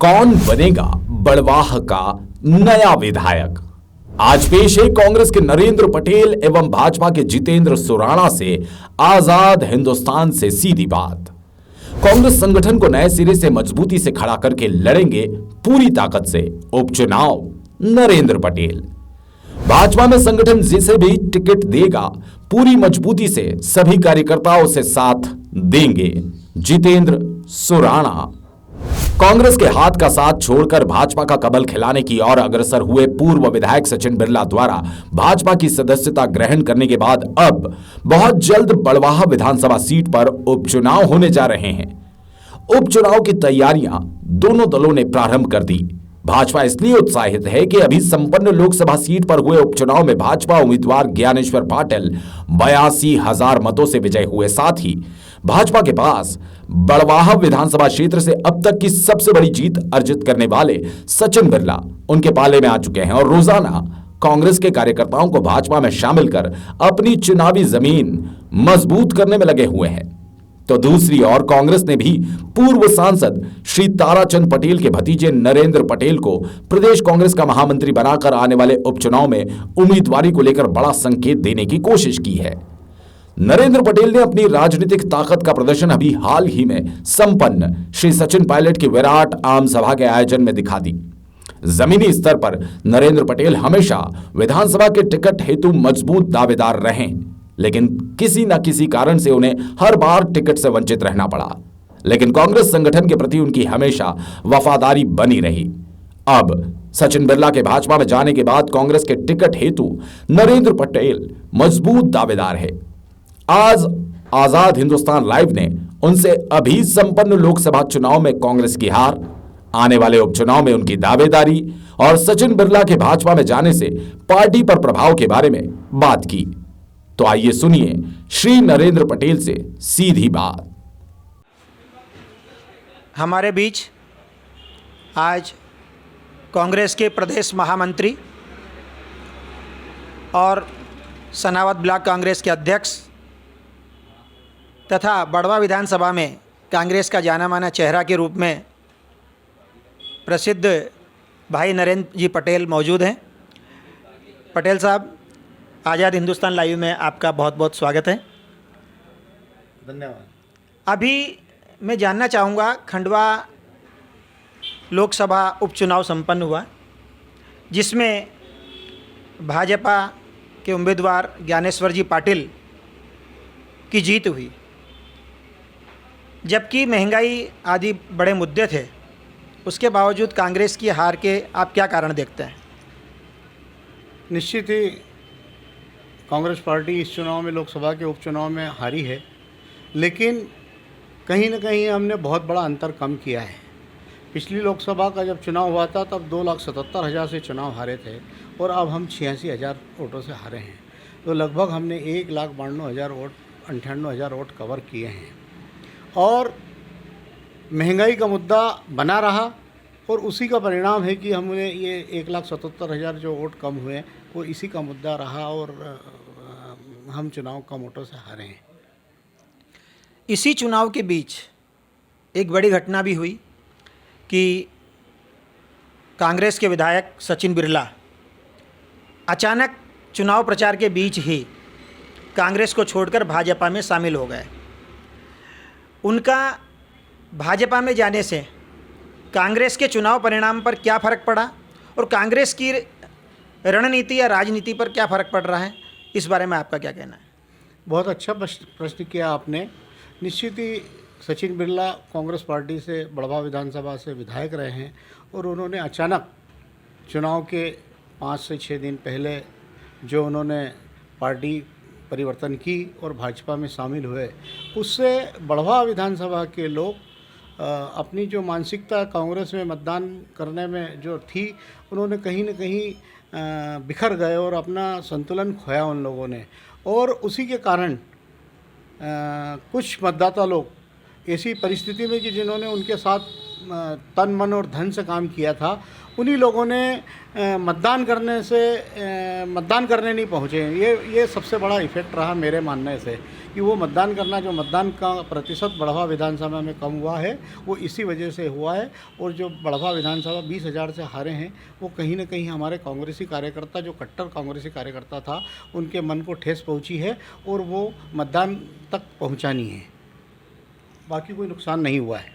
कौन बनेगा बड़वाह का नया विधायक? आज पेश है कांग्रेस के नरेंद्र पटेल एवं भाजपा के जितेंद्र सुराणा से आजाद हिंदुस्तान से सीधी बात। कांग्रेस संगठन को नए सिरे से मजबूती से खड़ा करके लड़ेंगे पूरी ताकत से उपचुनाव नरेंद्र पटेल। भाजपा में संगठन जिसे भी टिकट देगा पूरी मजबूती से सभी कार्यकर्ताओं से साथ देंगे जितेंद्र सुराणा। कांग्रेस के हाथ का साथ छोड़कर भाजपा का कमल खिलाने की ओर अग्रसर हुए पूर्व विधायक सचिन बिरला द्वारा भाजपा की सदस्यता ग्रहण करने के बाद अब बहुत जल्द बड़वाह विधानसभा सीट पर उपचुनाव होने जा रहे हैं। उपचुनाव की तैयारियां दोनों दलों ने प्रारंभ कर दी। भाजपा इसलिए उत्साहित है कि अभी संपन्न लोकसभा सीट पर हुए उपचुनाव में भाजपा उम्मीदवार ज्ञानेश्वर पाटिल 82,000 मतों से विजय हुए। साथ ही भाजपा के पास बड़वाह विधानसभा क्षेत्र से अब तक की सबसे बड़ी जीत अर्जित करने वाले सचिन बिरला उनके पाले में आ चुके हैं और रोजाना कांग्रेस के कार्यकर्ताओं को भाजपा में शामिल कर अपनी चुनावी जमीन मजबूत करने में लगे हुए हैं। तो दूसरी ओर कांग्रेस ने भी पूर्व सांसद श्री ताराचंद पटेल के भतीजे नरेंद्र पटेल को प्रदेश कांग्रेस का महामंत्री बनाकर आने वाले उपचुनाव में उम्मीदवारी को लेकर बड़ा संकेत देने की कोशिश की है। नरेंद्र पटेल ने अपनी राजनीतिक ताकत का प्रदर्शन अभी हाल ही में संपन्न श्री सचिन पायलट की विराट आम सभा के आयोजन में दिखा दी। जमीनी स्तर पर नरेंद्र पटेल हमेशा विधानसभा के टिकट हेतु मजबूत दावेदार रहे, लेकिन किसी न किसी कारण से उन्हें हर बार टिकट से वंचित रहना पड़ा। लेकिन कांग्रेस संगठन के प्रति उनकी हमेशा वफादारी बनी रही। अब सचिन बिरला के भाजपा में जाने के बाद कांग्रेस के टिकट हेतु नरेंद्र पटेल मजबूत दावेदार है। आज आजाद हिंदुस्तान लाइव ने उनसे अभी संपन्न लोकसभा चुनाव में कांग्रेस की हार, आने वाले उपचुनाव में उनकी दावेदारी और सचिन बिरला के भाजपा में जाने से पार्टी पर प्रभाव के बारे में बात की। तो आइए सुनिए श्री नरेंद्र पटेल से सीधी बात। हमारे बीच आज कांग्रेस के प्रदेश महामंत्री और सनावद ब्लॉक कांग्रेस के अध्यक्ष तथा बड़वा विधानसभा में कांग्रेस का जाना माना चेहरा के रूप में प्रसिद्ध भाई नरेंद्र जी पटेल मौजूद हैं। पटेल साहब, आज़ाद हिंदुस्तान लाइव में आपका बहुत बहुत स्वागत है। धन्यवाद। अभी मैं जानना चाहूँगा, खंडवा लोकसभा उपचुनाव संपन्न हुआ जिसमें भाजपा के उम्मीदवार ज्ञानेश्वर जी पाटिल की जीत हुई, जबकि महंगाई आदि बड़े मुद्दे थे। उसके बावजूद कांग्रेस की हार के आप क्या कारण देखते हैं? निश्चित ही कांग्रेस पार्टी इस चुनाव में, लोकसभा के उपचुनाव में हारी है, लेकिन कहीं न कहीं हमने बहुत बड़ा अंतर कम किया है। पिछली लोकसभा का जब चुनाव हुआ था तब 2,77,000 से चुनाव हारे थे और अब हम 86,000 वोटों से हारे हैं। तो लगभग हमने 1,92,000 वोट, 98,000 वोट कवर किए हैं और महंगाई का मुद्दा बना रहा और उसी का परिणाम है कि हमने ये 1,77,000 जो वोट कम हुए वो इसी का मुद्दा रहा और हम चुनाव कम वोटों से हारे हैं। इसी चुनाव के बीच एक बड़ी घटना भी हुई कि कांग्रेस के विधायक सचिन बिरला अचानक चुनाव प्रचार के बीच ही कांग्रेस को छोड़कर भाजपा में शामिल हो गए। उनका भाजपा में जाने से कांग्रेस के चुनाव परिणाम पर क्या फ़र्क पड़ा और कांग्रेस की रणनीति या राजनीति पर क्या फ़र्क पड़ रहा है, इस बारे में आपका क्या कहना है? बहुत अच्छा प्रश्न किया आपने। निश्चित ही सचिन बिरला कांग्रेस पार्टी से बड़वा विधानसभा से विधायक रहे हैं और उन्होंने अचानक चुनाव के 5 से 6 दिन पहले जो उन्होंने पार्टी परिवर्तन की और भाजपा में शामिल हुए, उससे बड़वा विधानसभा के लोग अपनी जो मानसिकता कांग्रेस में मतदान करने में जो थी, उन्होंने कहीं न कहीं बिखर गए और अपना संतुलन खोया उन लोगों ने। और उसी के कारण कुछ मतदाता लोग ऐसी परिस्थिति में कि जिन्होंने उनके साथ तन मन और धन से काम किया था, उन्हीं लोगों ने मतदान करने नहीं पहुँचे। ये सबसे बड़ा इफ़ेक्ट रहा मेरे मानने से, कि वो मतदान करना, जो मतदान का प्रतिशत बड़वा विधानसभा में कम हुआ है वो इसी वजह से हुआ है। और जो बड़वा विधानसभा 20,000 से हारे हैं वो कहीं ना कहीं हमारे कांग्रेसी कार्यकर्ता, जो कट्टर कांग्रेसी कार्यकर्ता था, उनके मन को ठेस पहुंची है और वो मतदान तक पहुंचानी है। बाकी कोई नुकसान नहीं हुआ है।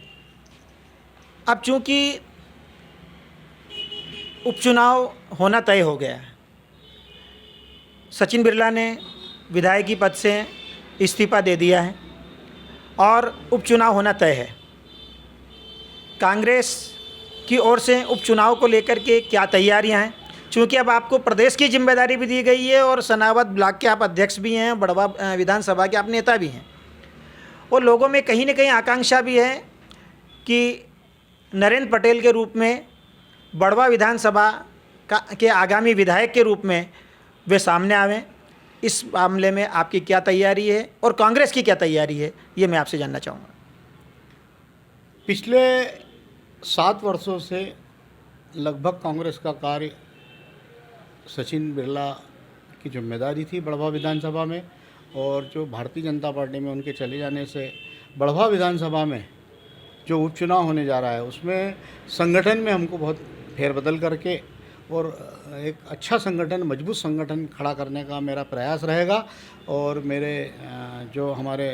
अब चूंकि उपचुनाव होना तय हो गया है, सचिन बिरला ने विधायकी पद से इस्तीफा दे दिया है और उपचुनाव होना तय है। कांग्रेस की ओर से उपचुनाव को लेकर के क्या तैयारियां हैं? चूँकि अब आपको प्रदेश की जिम्मेदारी भी दी गई है और सनावद ब्लॉक के आप अध्यक्ष भी हैं, बड़वा विधानसभा के आप नेता भी हैं, और लोगों में कहीं ना कहीं आकांक्षा भी है कि नरेंद्र पटेल के रूप में बड़वा विधानसभा के आगामी विधायक के रूप में वे सामने आवें। इस मामले में आपकी क्या तैयारी है और कांग्रेस की क्या तैयारी है, ये मैं आपसे जानना चाहूँगा। पिछले 7 वर्षों से लगभग कांग्रेस का कार्य सचिन बिरला की जिम्मेदारी थी बड़वा विधानसभा में, और जो भारतीय जनता पार्टी में उनके चले जाने से बड़वा विधानसभा में जो उपचुनाव होने जा रहा है उसमें संगठन में हमको बहुत फेरबदल करके और एक अच्छा संगठन, मजबूत संगठन खड़ा करने का मेरा प्रयास रहेगा। और मेरे जो हमारे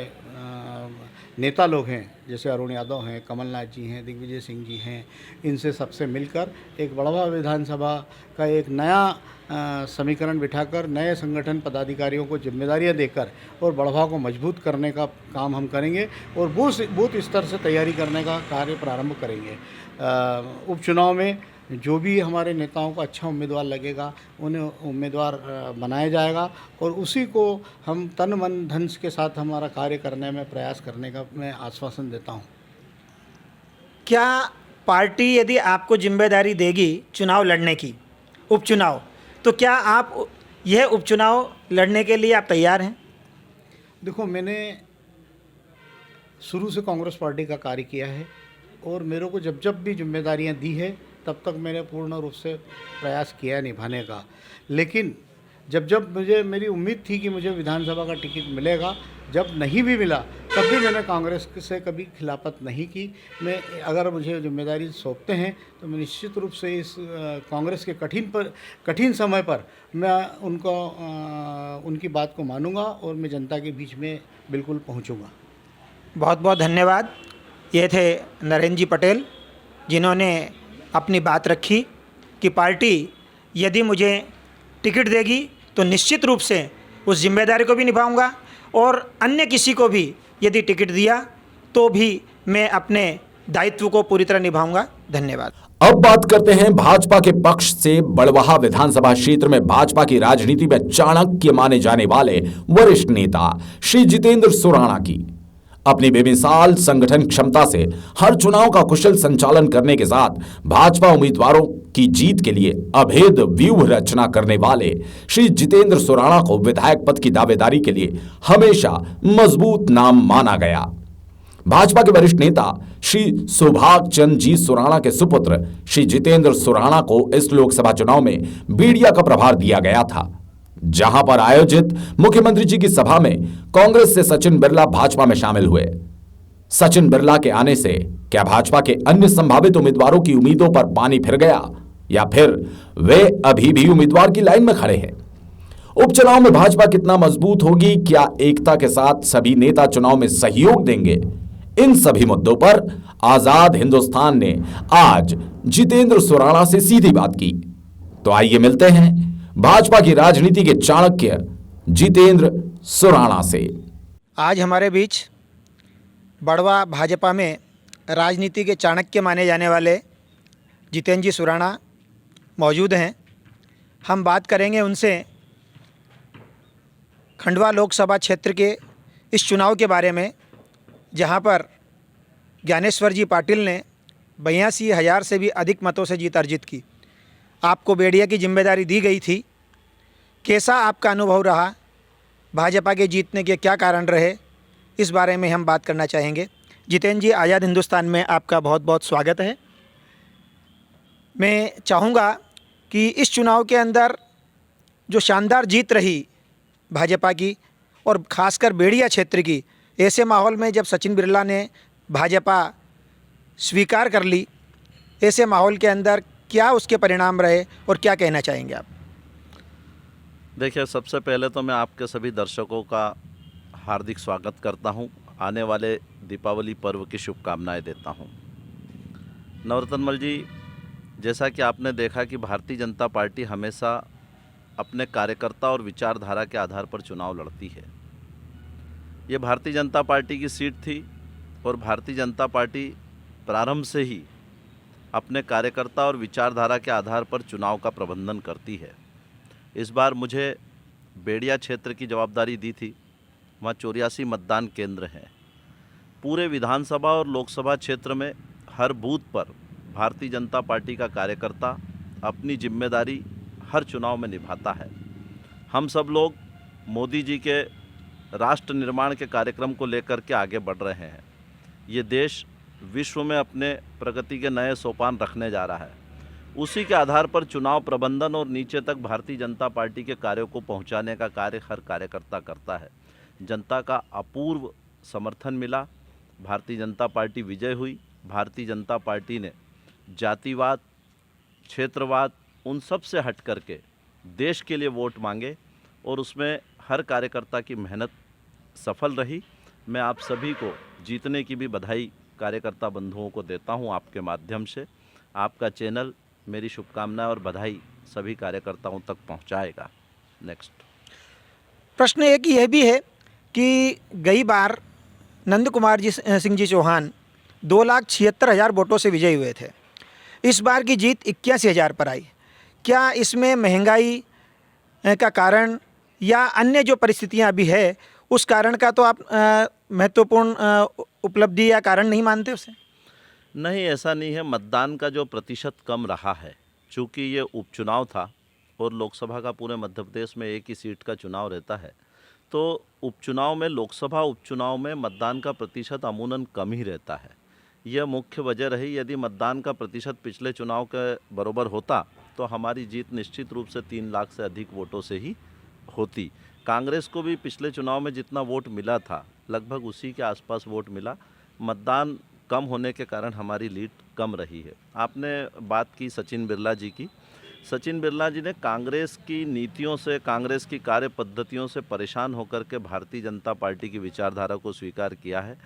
नेता लोग हैं, जैसे अरुण यादव हैं, कमलनाथ जी हैं, दिग्विजय सिंह जी हैं, इनसे सबसे मिलकर एक बड़वा विधानसभा का एक नया समीकरण बिठाकर नए संगठन पदाधिकारियों को जिम्मेदारियां देकर और बड़वा को मजबूत करने का काम हम करेंगे और बूथ स्तर से तैयारी करने का कार्य प्रारंभ करेंगे। उपचुनाव में जो भी हमारे नेताओं को अच्छा उम्मीदवार लगेगा उन्हें उम्मीदवार बनाया जाएगा और उसी को हम तन मन धन के साथ हमारा कार्य करने में प्रयास करने का मैं आश्वासन देता हूं। क्या पार्टी यदि आपको जिम्मेदारी देगी चुनाव लड़ने की, उपचुनाव, तो क्या आप यह उपचुनाव लड़ने के लिए आप तैयार हैं? देखो, मैंने शुरू से कांग्रेस पार्टी का कार्य किया है और मेरे को जब जब भी जिम्मेदारियां दी है तब तक मैंने पूर्ण रूप से प्रयास किया निभाने का। लेकिन जब जब मेरी उम्मीद थी कि मुझे विधानसभा का टिकट मिलेगा, जब नहीं भी मिला तब भी मैंने कांग्रेस से कभी खिलाफत नहीं की। मैं अगर मुझे जिम्मेदारी सौंपते हैं तो मैं निश्चित रूप से इस कांग्रेस के कठिन समय पर मैं उनकी बात को मानूंगा और मैं जनता के बीच में बिल्कुल पहुंचूंगा। बहुत बहुत धन्यवाद। ये थे नरेंद्र जी पटेल, जिन्होंने अपनी बात रखी कि पार्टी यदि मुझे टिकट देगी तो निश्चित रूप से उस जिम्मेदारी को भी निभाऊंगा और अन्य किसी को भी यदि टिकट दिया तो भी मैं अपने दायित्व को पूरी तरह निभाऊंगा। धन्यवाद। अब बात करते हैं भाजपा के पक्ष से बड़वाह विधानसभा क्षेत्र में भाजपा की राजनीति में चाणक्य माने जाने वाले वरिष्ठ नेता श्री जितेंद्र सुराणा की। अपनी बेमिसाल संगठन क्षमता से हर चुनाव का कुशल संचालन करने के साथ भाजपा उम्मीदवारों की जीत के लिए अभेद व्यूह रचना करने वाले श्री जितेंद्र सुराणा को विधायक पद की दावेदारी के लिए हमेशा मजबूत नाम माना गया। भाजपा के वरिष्ठ नेता श्री सुभाष चंद्र जी सुराणा के सुपुत्र श्री जितेंद्र सुराणा को इस लोकसभा चुनाव में बीड़िया का प्रभार दिया गया था, जहां पर आयोजित मुख्यमंत्री जी की सभा में कांग्रेस से सचिन बिरला भाजपा में शामिल हुए। सचिन बिरला के आने से क्या भाजपा के अन्य संभावित उम्मीदवारों की उम्मीदों पर पानी फिर गया या फिर वे अभी भी उम्मीदवार की लाइन में खड़े हैं? उपचुनाव में भाजपा कितना मजबूत होगी? क्या एकता के साथ सभी नेता चुनाव में सहयोग देंगे? इन सभी मुद्दों पर आजाद हिंदुस्तान ने आज जितेंद्र सुराणा से सीधी बात की। तो आइए मिलते हैं भाजपा की राजनीति के चाणक्य जितेंद्र सुराणा से। आज हमारे बीच बड़वा भाजपा में राजनीति के चाणक्य माने जाने वाले जितेंद्र जी सुराणा मौजूद हैं। हम बात करेंगे उनसे खंडवा लोकसभा क्षेत्र के इस चुनाव के बारे में, जहां पर ज्ञानेश्वर जी पाटिल ने 82,000 से भी अधिक मतों से जीत अर्जित की। आपको बेड़िया की जिम्मेदारी दी गई थी, कैसा आपका अनुभव रहा? भाजपा के जीतने के क्या कारण रहे? इस बारे में हम बात करना चाहेंगे। जितेंद्र जी, आज़ाद हिंदुस्तान में आपका बहुत बहुत स्वागत है। मैं चाहूँगा कि इस चुनाव के अंदर जो शानदार जीत रही भाजपा की और ख़ासकर बेड़िया क्षेत्र की, ऐसे माहौल में जब सचिन बिरला ने भाजपा स्वीकार कर ली, ऐसे माहौल के अंदर क्या उसके परिणाम रहे और क्या कहना चाहेंगे आप? देखिए, सबसे पहले तो मैं आपके सभी दर्शकों का हार्दिक स्वागत करता हूं। आने वाले दीपावली पर्व की शुभकामनाएं देता हूं। नवरत्न मल जी, जैसा कि आपने देखा कि भारतीय जनता पार्टी हमेशा अपने कार्यकर्ता और विचारधारा के आधार पर चुनाव लड़ती है। ये भारतीय जनता पार्टी की सीट थी और भारतीय जनता पार्टी प्रारंभ से ही अपने कार्यकर्ता और विचारधारा के आधार पर चुनाव का प्रबंधन करती है। इस बार मुझे बेड़िया क्षेत्र की जवाबदारी दी थी। वहाँ 84 मतदान केंद्र हैं। पूरे विधानसभा और लोकसभा क्षेत्र में हर बूथ पर भारतीय जनता पार्टी का कार्यकर्ता अपनी जिम्मेदारी हर चुनाव में निभाता है। हम सब लोग मोदी जी के राष्ट्र निर्माण के कार्यक्रम को लेकर के आगे बढ़ रहे हैं। ये देश विश्व में अपने प्रगति के नए सोपान रखने जा रहा है। उसी के आधार पर चुनाव प्रबंधन और नीचे तक भारतीय जनता पार्टी के कार्यों को पहुंचाने का कार्य हर कार्यकर्ता करता है। जनता का अपूर्व समर्थन मिला, भारतीय जनता पार्टी विजय हुई। भारतीय जनता पार्टी ने जातिवाद, क्षेत्रवाद, उन सब से हट करके देश के लिए वोट मांगे और उसमें हर कार्यकर्ता की मेहनत सफल रही। मैं आप सभी को जीतने की भी बधाई कार्यकर्ता बंधुओं को देता हूं आपके माध्यम से। आपका चैनल मेरी शुभकामनाएं और बधाई सभी कार्यकर्ताओं तक पहुंचाएगा। नेक्स्ट प्रश्न एक यह भी है कि गई बार नंद कुमार सिंह जी चौहान 2,76,000 वोटों से विजयी हुए थे। इस बार की जीत 81,000 पर आई। क्या इसमें महंगाई का कारण या अन्य जो परिस्थितियां अभी है उस कारण का तो आप महत्वपूर्ण उपलब्धि या कारण नहीं मानते उसे? नहीं, ऐसा नहीं है। मतदान का जो प्रतिशत कम रहा है, चूँकि ये उपचुनाव था और लोकसभा का पूरे मध्य प्रदेश में एक ही सीट का चुनाव रहता है, तो उपचुनाव में, लोकसभा उपचुनाव में मतदान का प्रतिशत अमूमन कम ही रहता है। यह मुख्य वजह रही। यदि मतदान का प्रतिशत पिछले चुनाव के बराबर होता तो हमारी जीत निश्चित रूप से 3 लाख से अधिक वोटों से ही होती। कांग्रेस को भी पिछले चुनाव में जितना वोट मिला था लगभग उसी के आसपास वोट मिला। मतदान कम होने के कारण हमारी लीड कम रही है। आपने बात की सचिन बिरला जी की। सचिन बिरला जी ने कांग्रेस की नीतियों से, कांग्रेस की कार्य पद्धतियों से परेशान होकर के भारतीय जनता पार्टी की विचारधारा को स्वीकार किया है।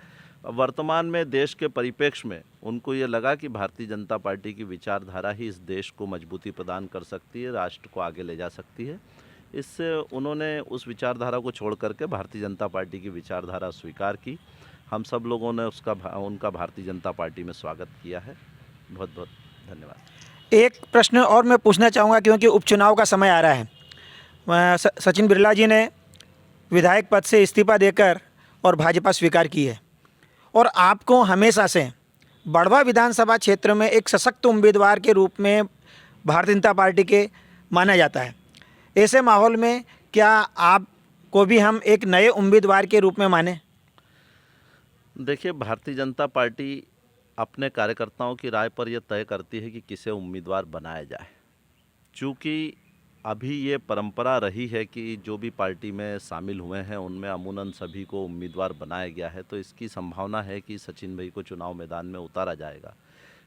वर्तमान में देश के परिप्रेक्ष्य में उनको ये लगा कि भारतीय जनता पार्टी की विचारधारा ही इस देश को मजबूती प्रदान कर सकती है, राष्ट्र को आगे ले जा सकती है। इससे उन्होंने उस विचारधारा को छोड़ करके भारतीय जनता पार्टी की विचारधारा स्वीकार की। हम सब लोगों ने उनका भारतीय जनता पार्टी में स्वागत किया है। बहुत बहुत धन्यवाद। एक प्रश्न और मैं पूछना चाहूँगा, क्योंकि उपचुनाव का समय आ रहा है। सचिन बिरला जी ने विधायक पद से इस्तीफा देकर और भाजपा स्वीकार की है और आपको हमेशा से बड़वा विधानसभा क्षेत्र में एक सशक्त उम्मीदवार के रूप में भारतीय जनता पार्टी के माना जाता है। ऐसे माहौल में क्या आपको भी हम एक नए उम्मीदवार के रूप में माने? देखिए, भारतीय जनता पार्टी अपने कार्यकर्ताओं की राय पर यह तय करती है कि किसे उम्मीदवार बनाया जाए। चूँकि अभी ये परंपरा रही है कि जो भी पार्टी में शामिल हुए हैं उनमें अमूमन सभी को उम्मीदवार बनाया गया है, तो इसकी संभावना है कि सचिन भाई को चुनाव मैदान में उतारा जाएगा।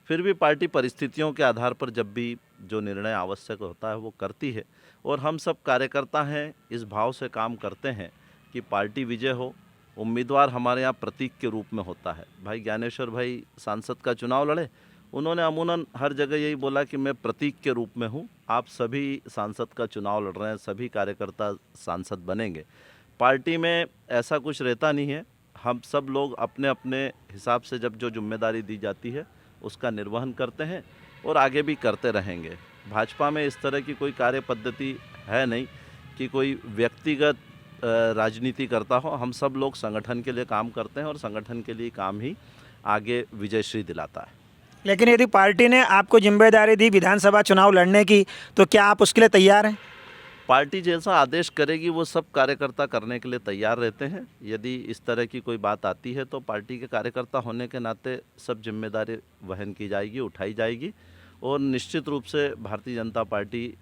फिर भी पार्टी परिस्थितियों के आधार पर जब भी जो निर्णय आवश्यक होता है वो करती है और हम सब कार्यकर्ता हैं, इस भाव से काम करते हैं कि पार्टी विजय हो। उम्मीदवार हमारे यहाँ प्रतीक के रूप में होता है। भाई ज्ञानेश्वर भाई सांसद का चुनाव लड़े, उन्होंने अमूमन हर जगह यही बोला कि मैं प्रतीक के रूप में हूँ। आप सभी सांसद का चुनाव लड़ रहे हैं, सभी कार्यकर्ता सांसद बनेंगे। पार्टी में ऐसा कुछ रहता नहीं है। हम सब लोग अपने अपने हिसाब से जब जो जिम्मेदारी दी जाती है उसका निर्वहन करते हैं और आगे भी करते रहेंगे। भाजपा में इस तरह की कोई कार्य पद्धति है नहीं कि कोई व्यक्तिगत राजनीति करता हो। हम सब लोग संगठन के लिए काम करते हैं और संगठन के लिए काम ही आगे विजयश्री दिलाता है। लेकिन यदि पार्टी ने आपको जिम्मेदारी दी विधानसभा चुनाव लड़ने की, तो क्या आप उसके लिए तैयार हैं? पार्टी जैसा आदेश करेगी वो सब कार्यकर्ता करने के लिए तैयार रहते हैं। यदि इस तरह की कोई बात आती है तो पार्टी के कार्यकर्ता होने के नाते सब जिम्मेदारी वहन की जाएगी, उठाई जाएगी और निश्चित रूप से भारतीय जनता पार्टी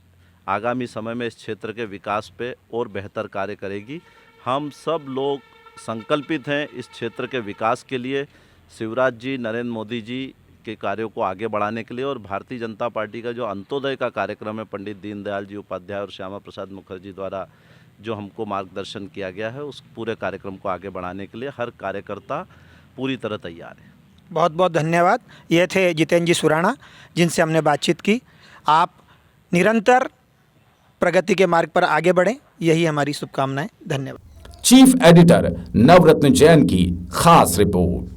आगामी समय में इस क्षेत्र के विकास पे और बेहतर कार्य करेगी। हम सब लोग संकल्पित हैं इस क्षेत्र के विकास के लिए, शिवराज जी, नरेंद्र मोदी जी के कार्यों को आगे बढ़ाने के लिए। और भारतीय जनता पार्टी का जो अंत्योदय का कार्यक्रम है, पंडित दीनदयाल जी उपाध्याय और श्यामा प्रसाद मुखर्जी द्वारा जो हमको मार्गदर्शन किया गया है, उस पूरे कार्यक्रम को आगे बढ़ाने के लिए हर कार्यकर्ता पूरी तरह तैयार है। बहुत बहुत धन्यवाद। ये थे जितेंद्र जी सुराणा, जिनसे हमने बातचीत की। आप निरंतर प्रगति के मार्ग पर आगे बढ़ें, यही हमारी शुभकामनाएं। धन्यवाद। चीफ एडिटर नवरत्न जैन की खास रिपोर्ट।